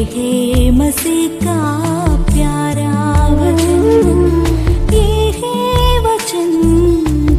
है मसीह का प्यारा वचन, ये है वचन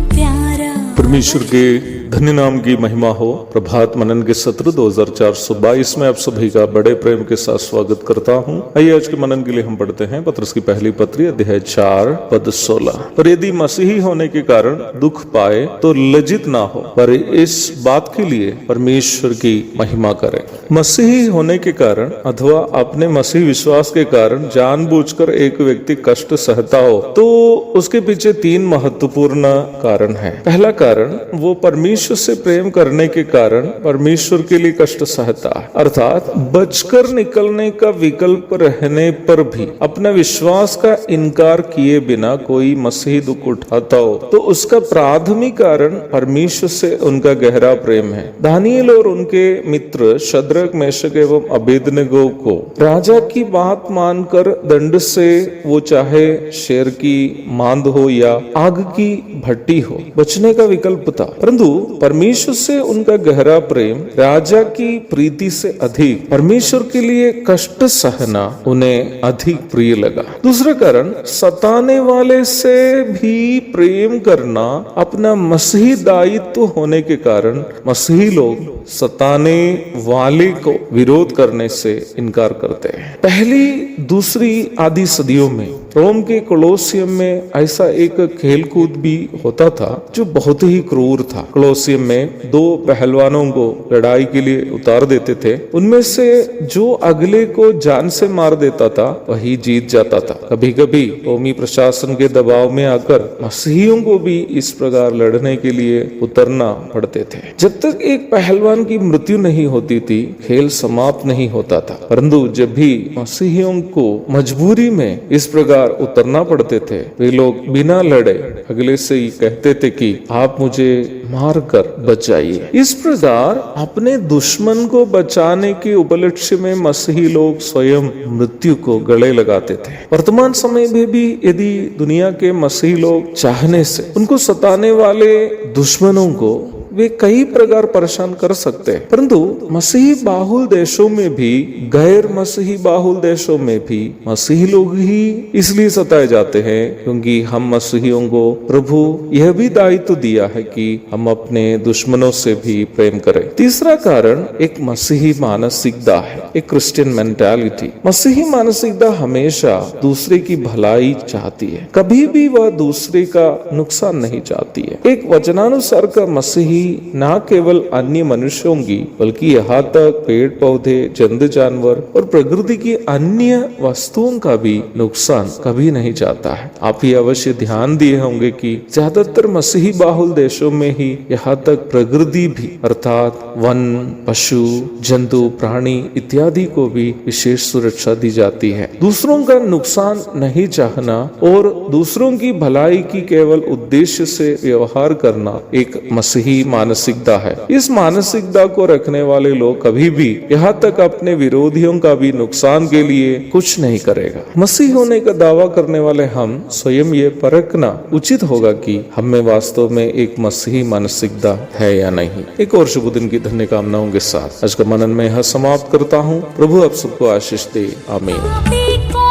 प्यारा। परमेश्वर के धन्य नाम की महिमा हो। प्रभात मनन के सत्र 2422 में आप सभी का बड़े प्रेम के साथ स्वागत करता हूं। आइए आज के मनन के लिए हम पढ़ते हैं पत्रस की पहली पत्री अध्याय 4 पद 16। पर यदि मसीही होने के कारण दुख पाए तो लज्जित ना हो, पर इस बात के लिए परमेश्वर की महिमा करें। मसीही होने के कारण अथवा अपने मसीह विश्वास के कारण जानबूझकर एक व्यक्ति कष्ट सहता हो तो उसके पीछे 3 महत्वपूर्ण कारण है। पहला कारण, वो परमेश्वर से प्रेम करने के कारण परमेश्वर के लिए कष्ट सहता है, अर्थात बचकर निकलने का विकल्प रहने पर भी अपना विश्वास का इनकार किए बिना कोई मसीही दुख उठाता हो तो उसका प्राथमिक कारण परमेश्वर से उनका गहरा प्रेम है। दानिएल और उनके मित्र शद्रक, मेशक एवं अबेदनगो को राजा की बात मानकर दंड से, वो चाहे शेर की मांद हो या आग की भट्टी हो, बचने का विकल्प था, परंतु परमेश्वर से उनका गहरा प्रेम राजा की प्रीति से अधिक परमेश्वर के लिए कष्ट सहना उन्हें अधिक प्रिय लगा। दूसरा कारण, सताने वाले से भी प्रेम करना अपना मसीही दायित्व होने के कारण मसीही लोग सताने वाले को विरोध करने से इनकार करते हैं। पहली दूसरी आदि सदियों में रोम के कोलोसियम में ऐसा एक खेलकूद भी होता था जो बहुत ही क्रूर था। कोलोसियम में 2 पहलवानों को लड़ाई के लिए उतार देते थे, उनमें से जो अगले को जान से मार देता था वही जीत जाता था। कभी कभी रोमी प्रशासन के दबाव में आकर मसीहियों को भी इस प्रकार लड़ने के लिए उतरना पड़ते थे। जब तक एक पहलवान की मृत्यु नहीं होती थी खेल समाप्त नहीं होता था, परंतु जब भी मसीहियों को मजबूरी में इस प्रकार उतरना पड़ते थे वे लोग बिना लड़े अगले से ही कहते थे कि आप मुझे मार कर बच जाइए। इस प्रकार अपने दुश्मन को बचाने के उपलक्ष्य में मसीही लोग स्वयं मृत्यु को गले लगाते थे। वर्तमान समय में भी यदि दुनिया के मसीही लोग चाहने से उनको सताने वाले दुश्मनों को वे कई प्रकार परेशान कर सकते हैं, परंतु मसीही बाहुल देशों में भी गैर मसीही बाहुल देशों में भी मसीही लोग ही इसलिए सताए जाते हैं क्योंकि हम मसीहियों को प्रभु यह भी दायित्व दिया है कि हम अपने दुश्मनों से भी प्रेम करें। तीसरा कारण एक मसीही मानसिकता है, एक क्रिश्चियन मेंटालिटी। मसीही मानसिकता हमेशा दूसरे की भलाई चाहती है, कभी भी वह दूसरे का नुकसान नहीं चाहती है। एक वचनानुसार का मसीही न केवल अन्य मनुष्यों की बल्कि यहाँ तक पेड़ पौधे, जंत जानवर और प्रकृति की अन्य वस्तुओं का भी नुकसान कभी नहीं चाहता है। आप ये अवश्य ध्यान दिए होंगे कि ज्यादातर मसीही बाहुल देशों में ही यहाँ तक प्रकृति भी अर्थात वन, पशु, जंतु, प्राणी इत्यादि को भी विशेष सुरक्षा दी जाती है। दूसरों का नुकसान नहीं चाहना और दूसरों की भलाई की केवल उद्देश्य से व्यवहार करना एक मसीही मानसिकता है। इस मानसिकता को रखने वाले लोग कभी भी यहाँ तक अपने विरोधियों का भी नुकसान के लिए कुछ नहीं करेगा। मसीह होने का दावा करने वाले हम स्वयं ये परखना उचित होगा कि हम में वास्तव में एक मसीही मानसिकता है या नहीं। एक और शुभ दिन की धन्य कामनाओं के साथ आज का मनन में यह समाप्त करता हूँ। प्रभु आप सबको आशीष दे। आमीन।